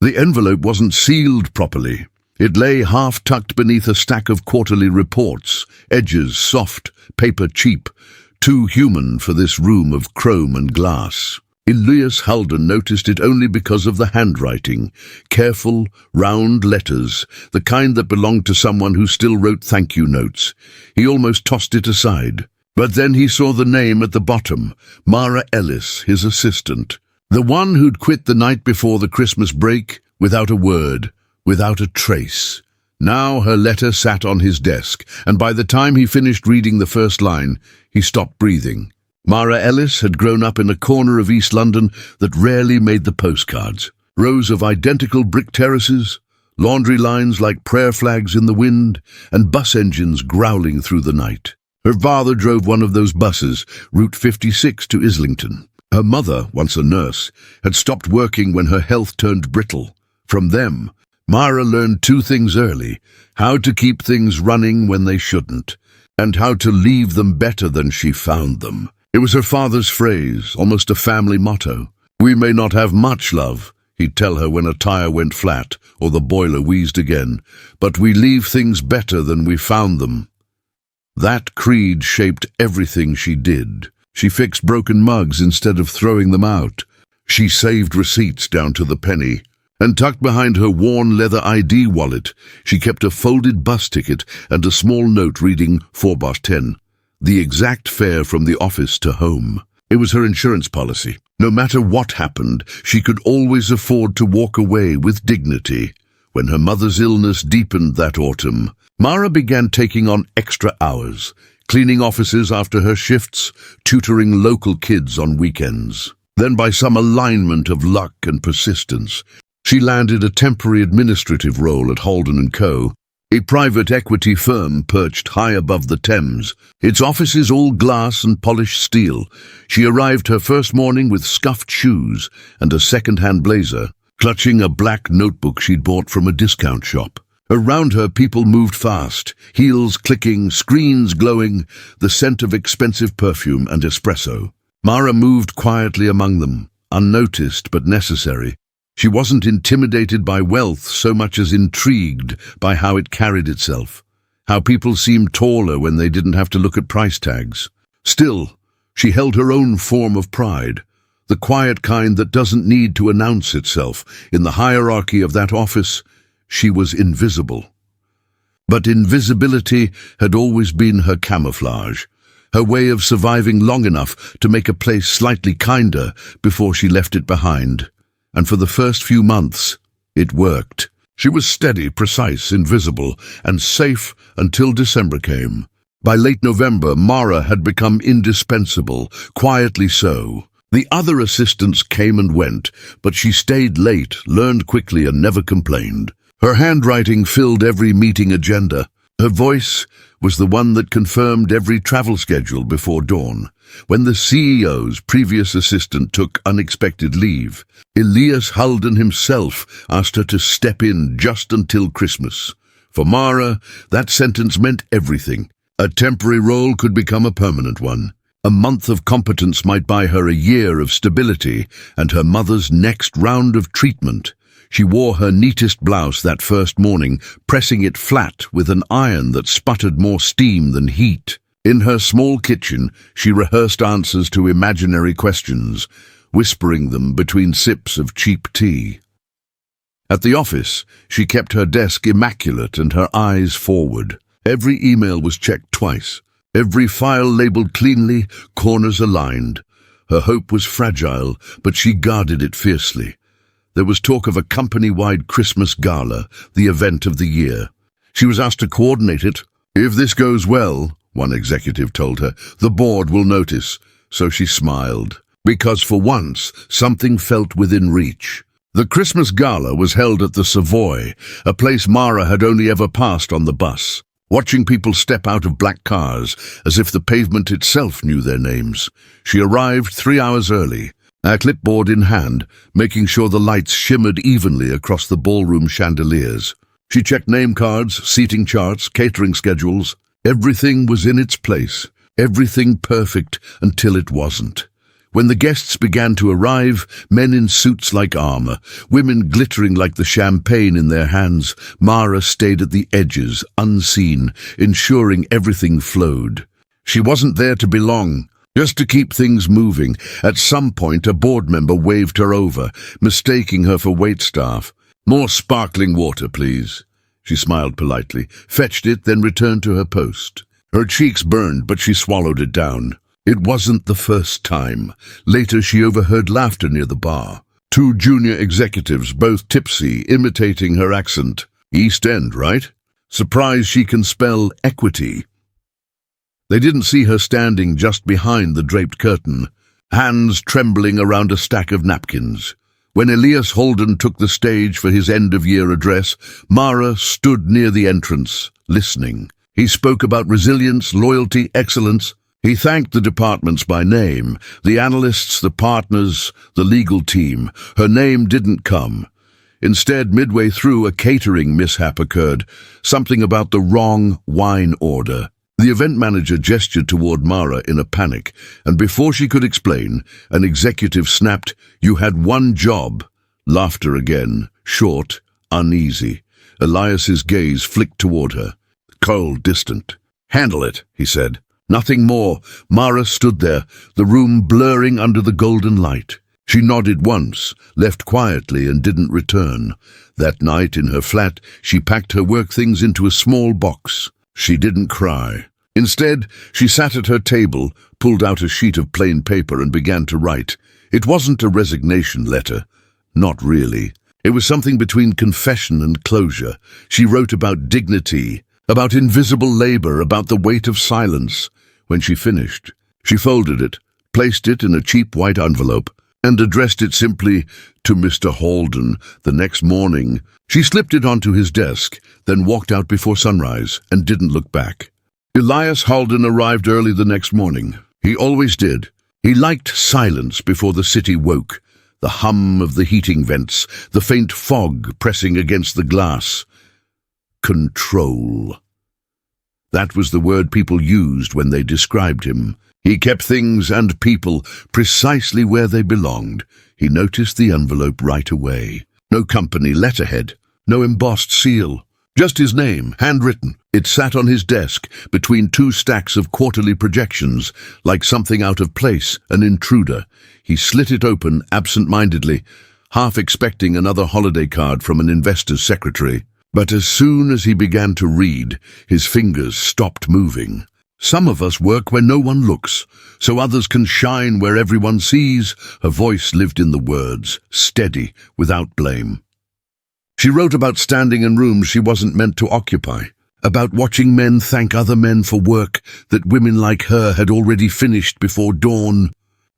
The envelope wasn't sealed properly. It lay half-tucked beneath a stack of quarterly reports, edges soft, paper cheap, too human for this room of chrome and glass. Elias Halden noticed it only because of the handwriting, careful, round letters, the kind that belonged to someone who still wrote thank-you notes. He almost tossed it aside. But then he saw the name at the bottom, Mara Ellis, his assistant. The one who'd quit the night before the Christmas break, without a word, without a trace. Now her letter sat on his desk, and by the time he finished reading the first line, he stopped breathing. Mara Ellis had grown up in a corner of East London that rarely made the postcards. Rows of identical brick terraces, laundry lines like prayer flags in the wind, and bus engines growling through the night. Her father drove one of those buses, Route 56 to Islington. Her mother, once a nurse, had stopped working when her health turned brittle. From them, Mara learned two things early: how to keep things running when they shouldn't, and how to leave them better than she found them. It was her father's phrase, almost a family motto. "We may not have much, love," he'd tell her when a tire went flat or the boiler wheezed again, "but we leave things better than we found them." That creed shaped everything she did. She fixed broken mugs instead of throwing them out. She saved receipts down to the penny. And tucked behind her worn leather ID wallet, she kept a folded bus ticket and a small note reading 4/10, the exact fare from the office to home. It was her insurance policy. No matter what happened, she could always afford to walk away with dignity. When her mother's illness deepened that autumn, Mara began taking on extra hours, cleaning offices after her shifts, tutoring local kids on weekends. Then, by some alignment of luck and persistence, she landed a temporary administrative role at Halden & Co., a private equity firm perched high above the Thames, its offices all glass and polished steel. She arrived her first morning with scuffed shoes and a second-hand blazer, clutching a black notebook she'd bought from a discount shop. Around her, people moved fast, heels clicking, screens glowing, the scent of expensive perfume and espresso. Mara moved quietly among them, unnoticed but necessary. She wasn't intimidated by wealth so much as intrigued by how it carried itself, how people seemed taller when they didn't have to look at price tags. Still, she held her own form of pride, the quiet kind that doesn't need to announce itself. In the hierarchy of that office, she was invisible. But invisibility had always been her camouflage, her way of surviving long enough to make a place slightly kinder before she left it behind. And for the first few months, it worked. She was steady, precise, invisible, and safe until December came. By late November, Mara had become indispensable, quietly so. The other assistants came and went, but she stayed late, learned quickly, and never complained. Her handwriting filled every meeting agenda. Her voice was the one that confirmed every travel schedule before dawn. When the CEO's previous assistant took unexpected leave, Elias Halden himself asked her to step in just until Christmas. For Mara, that sentence meant everything. A temporary role could become a permanent one. A month of competence might buy her a year of stability and her mother's next round of treatment. She wore her neatest blouse that first morning, pressing it flat with an iron that sputtered more steam than heat. In her small kitchen, she rehearsed answers to imaginary questions, whispering them between sips of cheap tea. At the office, she kept her desk immaculate and her eyes forward. Every email was checked twice, every file labeled cleanly, corners aligned. Her hope was fragile, but she guarded it fiercely. There was talk of a company-wide Christmas gala, the event of the year. She was asked to coordinate it. "If this goes well," one executive told her, "the board will notice." So she smiled, because for once something felt within reach. The Christmas gala was held at the Savoy, a place Mara had only ever passed on the bus, watching people step out of black cars as if the pavement itself knew their names. She arrived 3 hours early, a clipboard in hand, making sure the lights shimmered evenly across the ballroom chandeliers. She checked name cards, seating charts, catering schedules. Everything was in its place, everything perfect until it wasn't. When the guests began to arrive, men in suits like armor, women glittering like the champagne in their hands, Mara stayed at the edges, unseen, ensuring everything flowed. She wasn't there to belong, just to keep things moving. At some point, a board member waved her over, mistaking her for waitstaff. "More sparkling water, please." She smiled politely, fetched it, then returned to her post. Her cheeks burned, but she swallowed it down. It wasn't the first time. Later she overheard laughter near the bar. Two junior executives, both tipsy, imitating her accent. East End, right? Surprised she can spell equity. They didn't see her standing just behind the draped curtain, hands trembling around a stack of napkins. When Elias Holden took the stage for his end-of-year address, Mara stood near the entrance, listening. He spoke about resilience, loyalty, excellence. He thanked the departments by name, the analysts, the partners, the legal team. Her name didn't come. Instead, midway through, a catering mishap occurred, something about the wrong wine order. The event manager gestured toward Mara in a panic, and before she could explain, an executive snapped, "You had one job." Laughter again, short, uneasy. Elias's gaze flicked toward her, cold, distant. "Handle it," he said. Nothing more. Mara stood there, the room blurring under the golden light. She nodded once, left quietly, and didn't return. That night, in her flat, she packed her work things into a small box. She didn't cry. Instead, she sat at her table, pulled out a sheet of plain paper, and began to write. It wasn't a resignation letter. Not really. It was something between confession and closure. She wrote about dignity, about invisible labor, about the weight of silence. When she finished, she folded it, placed it in a cheap white envelope, and addressed it simply to Mr. Holden. The next morning, she slipped it onto his desk, then walked out before sunrise and didn't look back. Elias Holden arrived early the next morning. He always did. He liked silence before the city woke, the hum of the heating vents, the faint fog pressing against the glass. Control. That was the word people used when they described him. He kept things and people precisely where they belonged. He noticed the envelope right away. No company letterhead, no embossed seal. Just his name, handwritten. It sat on his desk, between two stacks of quarterly projections, like something out of place, an intruder. He slit it open absent-mindedly, half expecting another holiday card from an investor's secretary. But as soon as he began to read, his fingers stopped moving. Some of us work where no one looks, so others can shine where everyone sees. Her voice lived in the words, steady, without blame. She wrote about standing in rooms she wasn't meant to occupy, about watching men thank other men for work that women like her had already finished before dawn,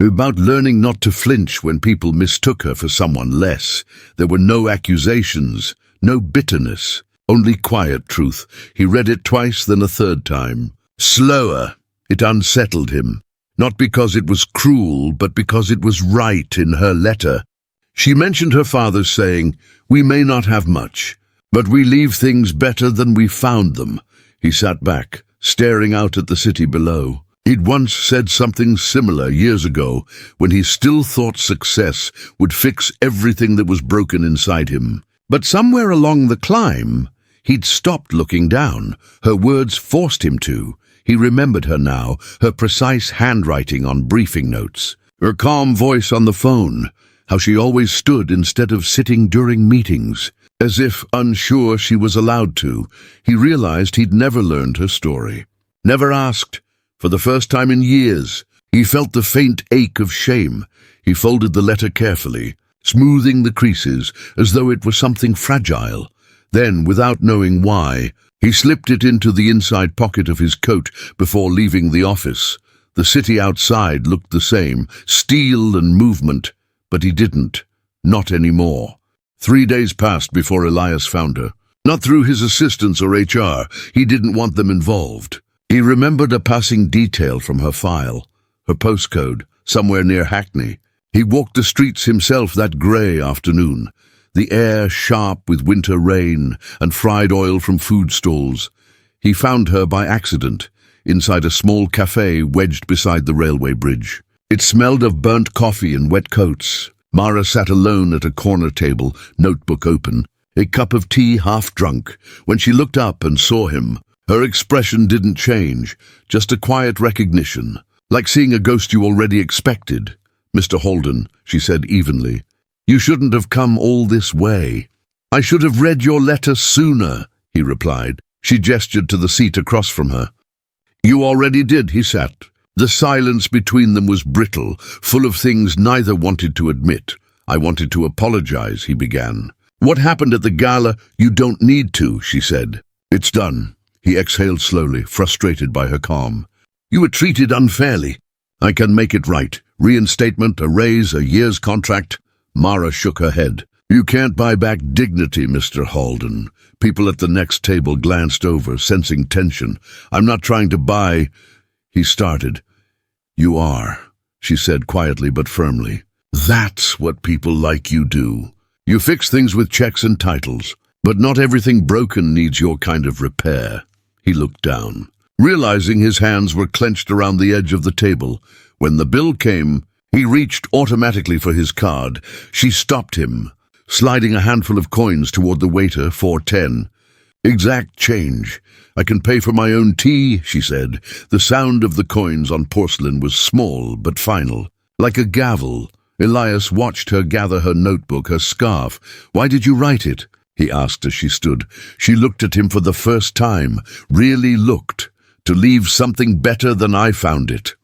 about learning not to flinch when people mistook her for someone less. There were no accusations, no bitterness, only quiet truth. He read it twice, then a third time. Slower. It unsettled him, not because it was cruel, but because it was right in her letter. She mentioned her father's saying, "We may not have much, but we leave things better than we found them." He sat back, staring out at the city below. He'd once said something similar years ago, when he still thought success would fix everything that was broken inside him. But somewhere along the climb, he'd stopped looking down. Her words forced him to. He remembered her now, her precise handwriting on briefing notes, her calm voice on the phone, how she always stood instead of sitting during meetings, as if unsure she was allowed to. He realized he'd never learned her story, never asked. For the first time in years, he felt the faint ache of shame. He folded the letter carefully, smoothing the creases as though it was something fragile. Then, without knowing why, he slipped it into the inside pocket of his coat before leaving the office. The city outside looked the same, steel and movement, but he didn't. Not anymore. 3 days passed before Elias found her. Not through his assistants or HR. He didn't want them involved. He remembered a passing detail from her file, her postcode, somewhere near Hackney. He walked the streets himself that grey afternoon, the air sharp with winter rain and fried oil from food stalls. He found her by accident, inside a small cafe wedged beside the railway bridge. It smelled of burnt coffee and wet coats. Mara sat alone at a corner table, notebook open, a cup of tea half drunk. When she looked up and saw him, her expression didn't change, just a quiet recognition, like seeing a ghost you already expected. "Mr. Holden," she said evenly, "you shouldn't have come all this way." "I should have read your letter sooner," he replied. She gestured to the seat across from her. "You already did," he sat. The silence between them was brittle, full of things neither wanted to admit. "I wanted to apologize," he began. "What happened at the gala? You don't need to," she said. "It's done." He exhaled slowly, frustrated by her calm. "You were treated unfairly. I can make it right. Reinstatement, a raise, a year's contract." Mara shook her head. "You can't buy back dignity, Mr. Holden." People at the next table glanced over, sensing tension. "I'm not trying to buy—" he started. "You are," she said quietly but firmly. "That's what people like you do. You fix things with checks and titles, but not everything broken needs your kind of repair." He looked down, realizing his hands were clenched around the edge of the table. When the bill came, he reached automatically for his card. She stopped him, sliding a handful of coins toward the waiter. "4.10. Exact change. I can pay for my own tea," she said. The sound of the coins on porcelain was small but final, like a gavel. Elias watched her gather her notebook, her scarf. "Why did you write it?" he asked as she stood. She looked at him for the first time, really looked, "To leave something better than I found it."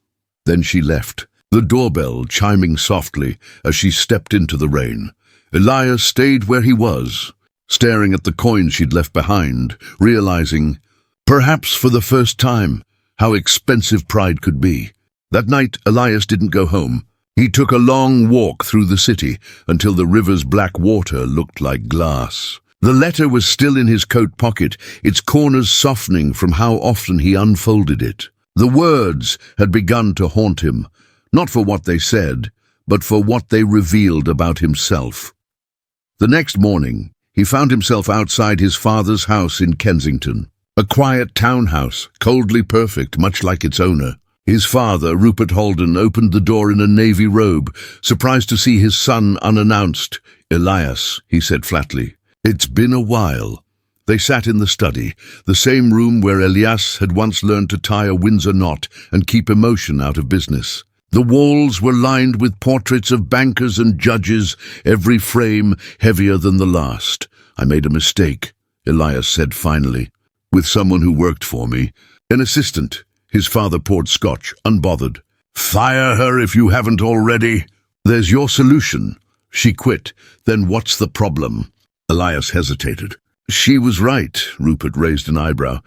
Then she left, the doorbell chiming softly as she stepped into the rain. Elias stayed where he was, staring at the coins she'd left behind, realizing, perhaps for the first time, how expensive pride could be. That night, Elias didn't go home. He took a long walk through the city until the river's black water looked like glass. The letter was still in his coat pocket, its corners softening from how often he unfolded it. The words had begun to haunt him, not for what they said, but for what they revealed about himself. The next morning, he found himself outside his father's house in Kensington, a quiet townhouse, coldly perfect, much like its owner. His father, Rupert Holden, opened the door in a navy robe, surprised to see his son unannounced. "Elias," he said flatly, "it's been a while." They sat in the study, the same room where Elias had once learned to tie a Windsor knot and keep emotion out of business. The walls were lined with portraits of bankers and judges, every frame heavier than the last. "I made a mistake," Elias said finally, "with someone who worked for me. An assistant." His father poured scotch, unbothered. "Fire her if you haven't already." "There's your solution." "She quit. Then what's the problem?" Elias hesitated. "She was right," Rupert raised an eyebrow.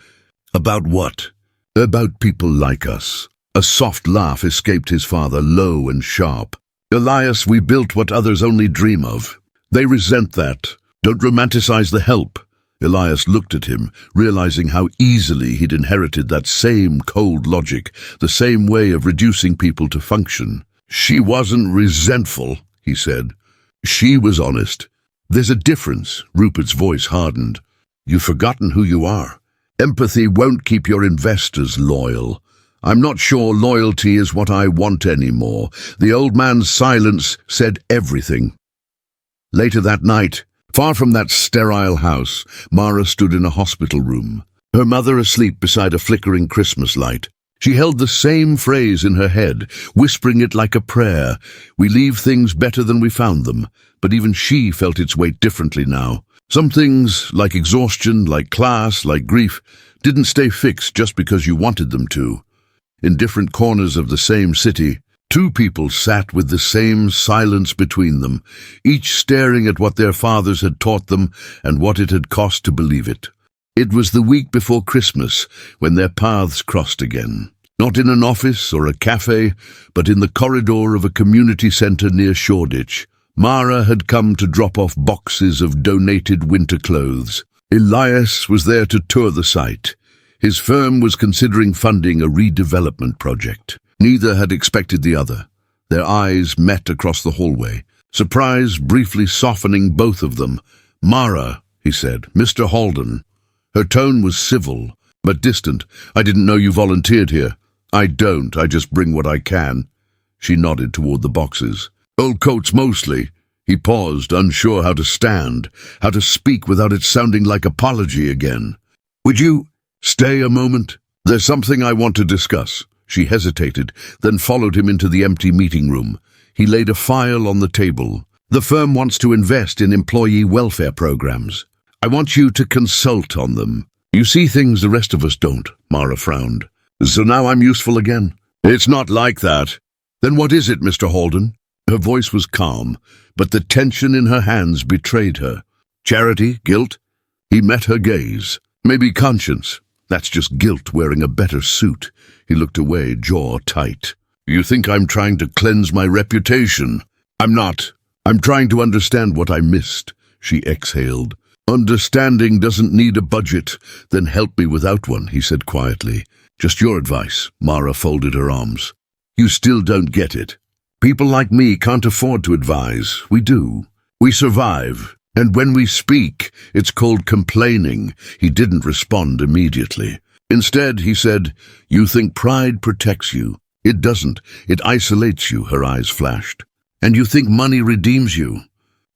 "About what?" "About people like us." A soft laugh escaped his father, low and sharp. "Elias, we built what others only dream of. They resent that. Don't romanticize the help." Elias looked at him, realizing how easily he'd inherited that same cold logic, the same way of reducing people to function. "She wasn't resentful," he said. "She was honest." "There's a difference," Rupert's voice hardened. "You've forgotten who you are. Empathy won't keep your investors loyal. I'm not sure loyalty is what I want anymore." The old man's silence said everything. Later that night, far from that sterile house, Mara stood in a hospital room, her mother asleep beside a flickering Christmas light. She held the same phrase in her head, whispering it like a prayer. "We leave things better than we found them." But even she felt its weight differently now. Some things, like exhaustion, like class, like grief, didn't stay fixed just because you wanted them to. In different corners of the same city, two people sat with the same silence between them, each staring at what their fathers had taught them and what it had cost to believe it. It was the week before Christmas when their paths crossed again. Not in an office or a cafe, but in the corridor of a community centre near Shoreditch. Mara had come to drop off boxes of donated winter clothes. Elias was there to tour the site. His firm was considering funding a redevelopment project. Neither had expected the other. Their eyes met across the hallway, surprise briefly softening both of them. "Mara," he said, "Mr. Holden." Her tone was civil, but distant. "I didn't know you volunteered here." "I don't. I just bring what I can." She nodded toward the boxes. Old coats mostly. He paused, unsure how to stand, how to speak without it sounding like apology again. Would you stay a moment? There's something I want to discuss. She hesitated, then followed him into the empty meeting room. He laid a file on the table. The firm wants to invest in employee welfare programs. I want you to consult on them. You see things the rest of us don't, Mara frowned. So now I'm useful again? It's not like that. Then what is it, Mr. Holden? Her voice was calm, but the tension in her hands betrayed her. Charity? Guilt? He met her gaze. Maybe conscience. That's just guilt wearing a better suit. He looked away, jaw tight. You think I'm trying to cleanse my reputation? I'm not. I'm trying to understand what I missed, she exhaled. Understanding doesn't need a budget. Then help me without one, he said quietly. Just your advice. Mara folded her arms. You still don't get it. People like me can't afford to advise. We do. We survive. And when we speak, it's called complaining. He didn't respond immediately. Instead, he said, You think pride protects you. It doesn't. It isolates you, her eyes flashed. And you think money redeems you.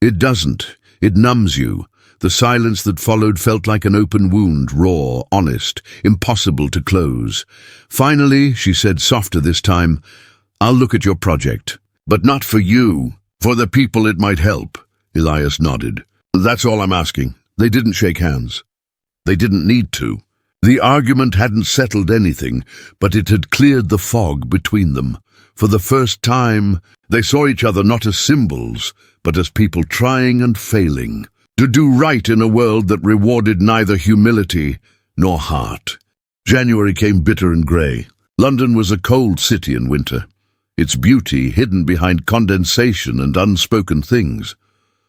It doesn't. It numbs you. The silence that followed felt like an open wound, raw, honest, impossible to close. Finally, she said softer this time, I'll look at your project. But not for you. For the people it might help. Elias nodded. That's all I'm asking. They didn't shake hands. They didn't need to. The argument hadn't settled anything, but it had cleared the fog between them. For the first time, they saw each other not as symbols, but as people trying and failing, to do right in a world that rewarded neither humility nor heart. January came bitter and grey. London was a cold city in winter, its beauty hidden behind condensation and unspoken things.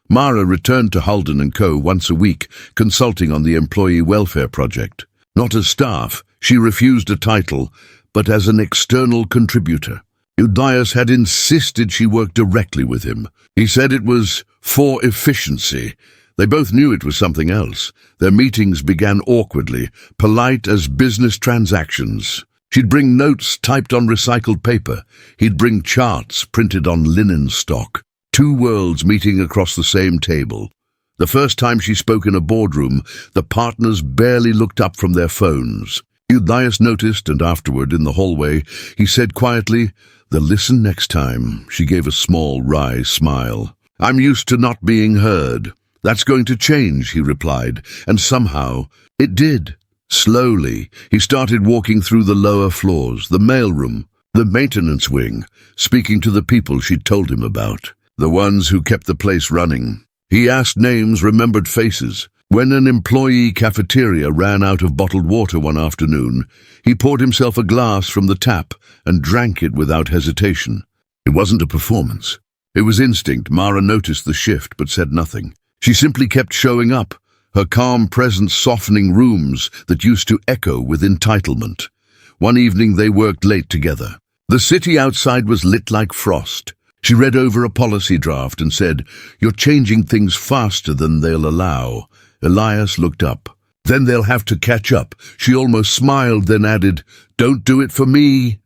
Mara returned to Holden & Co. once a week, consulting on the employee welfare project. Not as staff, she refused a title, but as an external contributor. Elias had insisted she work directly with him. He said it was for efficiency. They both knew it was something else. Their meetings began awkwardly, polite as business transactions. She'd bring notes typed on recycled paper. He'd bring charts printed on linen stock. Two worlds meeting across the same table. The first time she spoke in a boardroom, the partners barely looked up from their phones. Elias noticed, and afterward, in the hallway, he said quietly, They'll listen next time. She gave a small, wry smile. I'm used to not being heard. That's going to change, he replied, and somehow it did. Slowly, he started walking through the lower floors, the mailroom, the maintenance wing, speaking to the people she'd told him about, the ones who kept the place running. He asked names, remembered faces. When an employee cafeteria ran out of bottled water one afternoon, he poured himself a glass from the tap and drank it without hesitation. It wasn't a performance. It was instinct. Mara noticed the shift but said nothing. She simply kept showing up, her calm presence softening rooms that used to echo with entitlement. One evening they worked late together. The city outside was lit like frost. She read over a policy draft and said, You're changing things faster than they'll allow. Elias looked up. Then they'll have to catch up. She almost smiled, then added, Don't do it for me.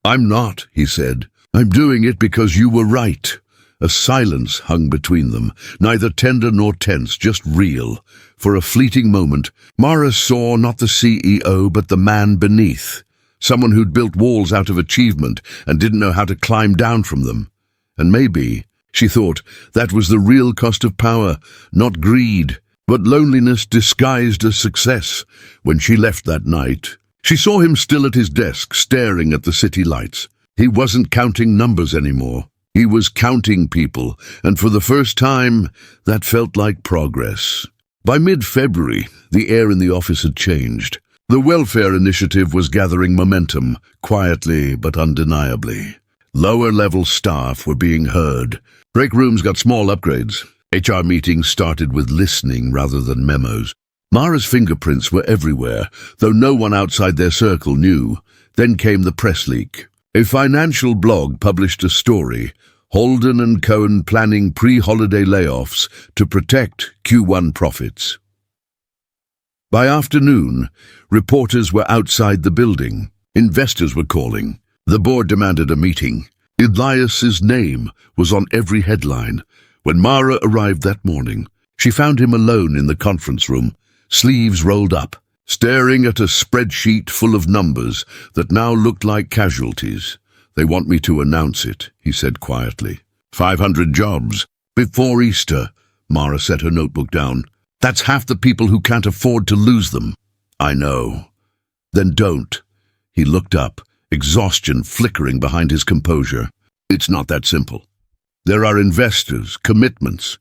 I'm not, he said. I'm doing it because you were right. A silence hung between them, neither tender nor tense, just real. For a fleeting moment, Mara saw not the CEO but the man beneath, someone who'd built walls out of achievement and didn't know how to climb down from them. And maybe, she thought, that was the real cost of power, not greed, but loneliness disguised as success. When she left that night, she saw him still at his desk, staring at the city lights. He wasn't counting numbers anymore. He was counting people, and for the first time, that felt like progress. By mid-February, the air in the office had changed. The welfare initiative was gathering momentum, quietly but undeniably. Lower-level staff were being heard. Break rooms got small upgrades. HR meetings started with listening rather than memos. Mara's fingerprints were everywhere, though no one outside their circle knew. Then came the press leak. A financial blog published a story, Holden & Cohen planning pre-holiday layoffs to protect Q1 profits. By afternoon, reporters were outside the building. Investors were calling. The board demanded a meeting. Elias's name was on every headline. When Mara arrived that morning, she found him alone in the conference room, sleeves rolled up, staring at a spreadsheet full of numbers that now looked like casualties. "They want me to announce it," he said quietly. 500 jobs. Before Easter." Mara set her notebook down. "That's half the people who can't afford to lose them." "I know." "Then don't." He looked up, exhaustion flickering behind his composure. "It's not that simple. There are investors, commitments.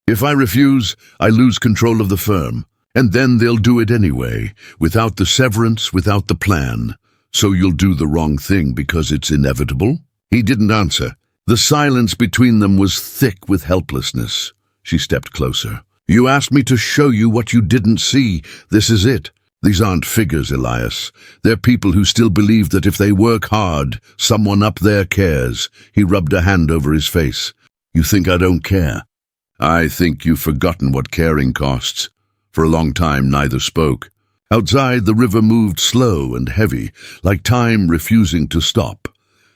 If I refuse, I lose control of the firm. And then they'll do it anyway, without the severance, without the plan. So you'll do the wrong thing because it's inevitable?" He didn't answer. The silence between them was thick with helplessness. She stepped closer. "You asked me to show you what you didn't see. This is it. These aren't figures, Elias. They're people who still believe that if they work hard, someone up there cares." He rubbed a hand over his face. "You think I don't care?" "I think you've forgotten what caring costs." For a long time, neither spoke. Outside, the river moved slow and heavy, like time refusing to stop.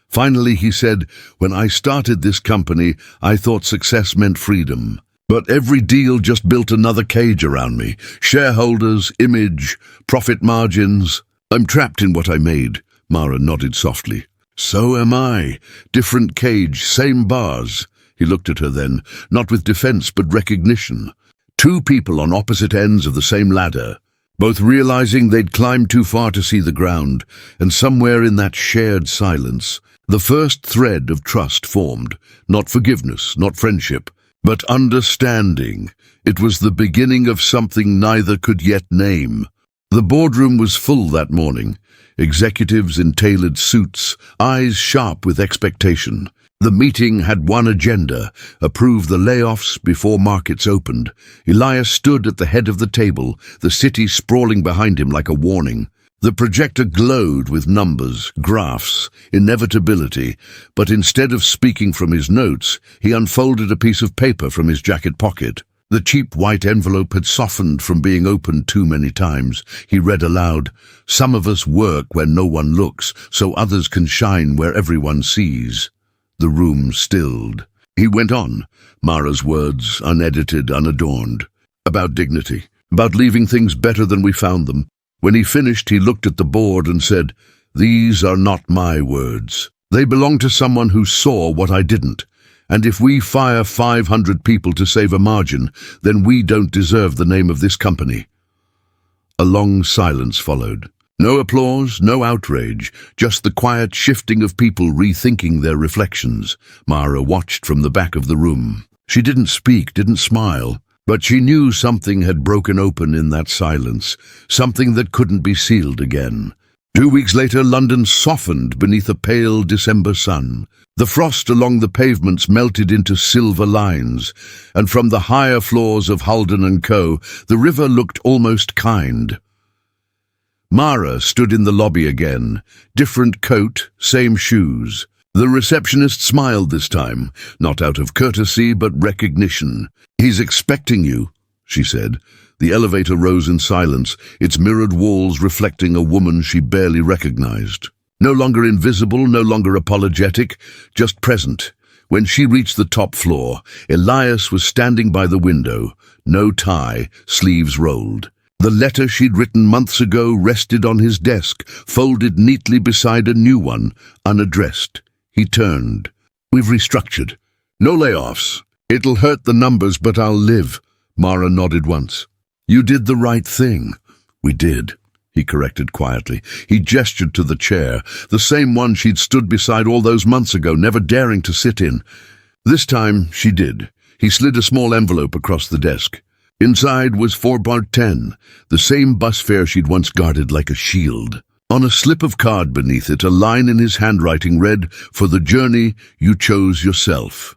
Finally, he said, "When I started this company, I thought success meant freedom. But every deal just built another cage around me. Shareholders, image, profit margins. I'm trapped in what I made." Mara nodded softly. "So am I. Different cage, same bars." He looked at her then, not with defense but recognition. Two people on opposite ends of the same ladder, both realizing they'd climbed too far to see the ground, and somewhere in that shared silence, the first thread of trust formed. Not forgiveness, not friendship, but understanding. It was the beginning of something neither could yet name. The boardroom was full that morning, executives in tailored suits, eyes sharp with expectation. The meeting had one agenda: approve the layoffs before markets opened. Elias stood at the head of the table, the city sprawling behind him like a warning. The projector glowed with numbers, graphs, inevitability, but instead of speaking from his notes, he unfolded a piece of paper from his jacket pocket. The cheap white envelope had softened from being opened too many times. He read aloud, "Some of us work where no one looks, so others can shine where everyone sees." The room stilled. He went on, Mara's words unedited, unadorned, about dignity, about leaving things better than we found them. When he finished, he looked at the board and said, "These are not my words. They belong to someone who saw what I didn't. And if we fire 500 people to save a margin, then we don't deserve the name of this company." A long silence followed. No applause, no outrage, just the quiet shifting of people rethinking their reflections. Mara watched from the back of the room. She didn't speak, didn't smile, but she knew something had broken open in that silence, something that couldn't be sealed again. 2 weeks later, London softened beneath a pale December sun. The frost along the pavements melted into silver lines, and from the higher floors of Halden and Co., the river looked almost kind. Mara stood in the lobby again, different coat, same shoes. The receptionist smiled this time, not out of courtesy but recognition. "He's expecting you," she said. The elevator rose in silence, its mirrored walls reflecting a woman she barely recognized. No longer invisible, no longer apologetic, just present. When she reached the top floor, Elias was standing by the window, no tie, sleeves rolled. The letter she'd written months ago rested on his desk, folded neatly beside a new one, unaddressed. He turned. "We've restructured. No layoffs. It'll hurt the numbers, but I'll live." Mara nodded once. "You did the right thing." "We did," he corrected quietly. He gestured to the chair, the same one she'd stood beside all those months ago, never daring to sit in. This time she did. He slid a small envelope across the desk. Inside was 4 bar 10, the same bus fare she'd once guarded like a shield. On a slip of card beneath it, a line in his handwriting read, "For the journey you chose yourself."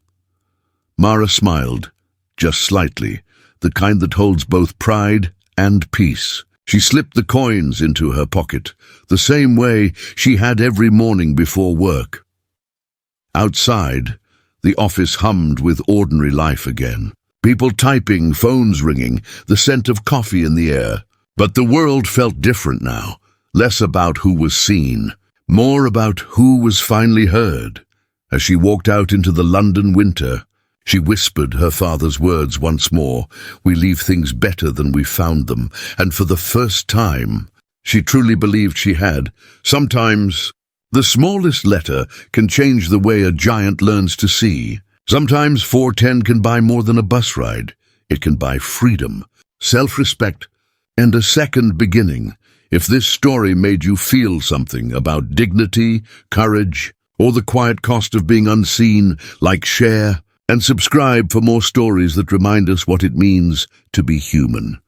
Mara smiled, just slightly, the kind that holds both pride and peace. She slipped the coins into her pocket, the same way she had every morning before work. Outside, the office hummed with ordinary life again. People typing, phones ringing, the scent of coffee in the air. But the world felt different now, less about who was seen, more about who was finally heard. As she walked out into the London winter, she whispered her father's words once more. We leave things better than we found them. And for the first time, she truly believed she had. Sometimes, the smallest letter can change the way a giant learns to see. Sometimes 410 can buy more than a bus ride. It can buy freedom, self-respect, and a second beginning. If this story made you feel something about dignity, courage, or the quiet cost of being unseen, like, share, and subscribe for more stories that remind us what it means to be human.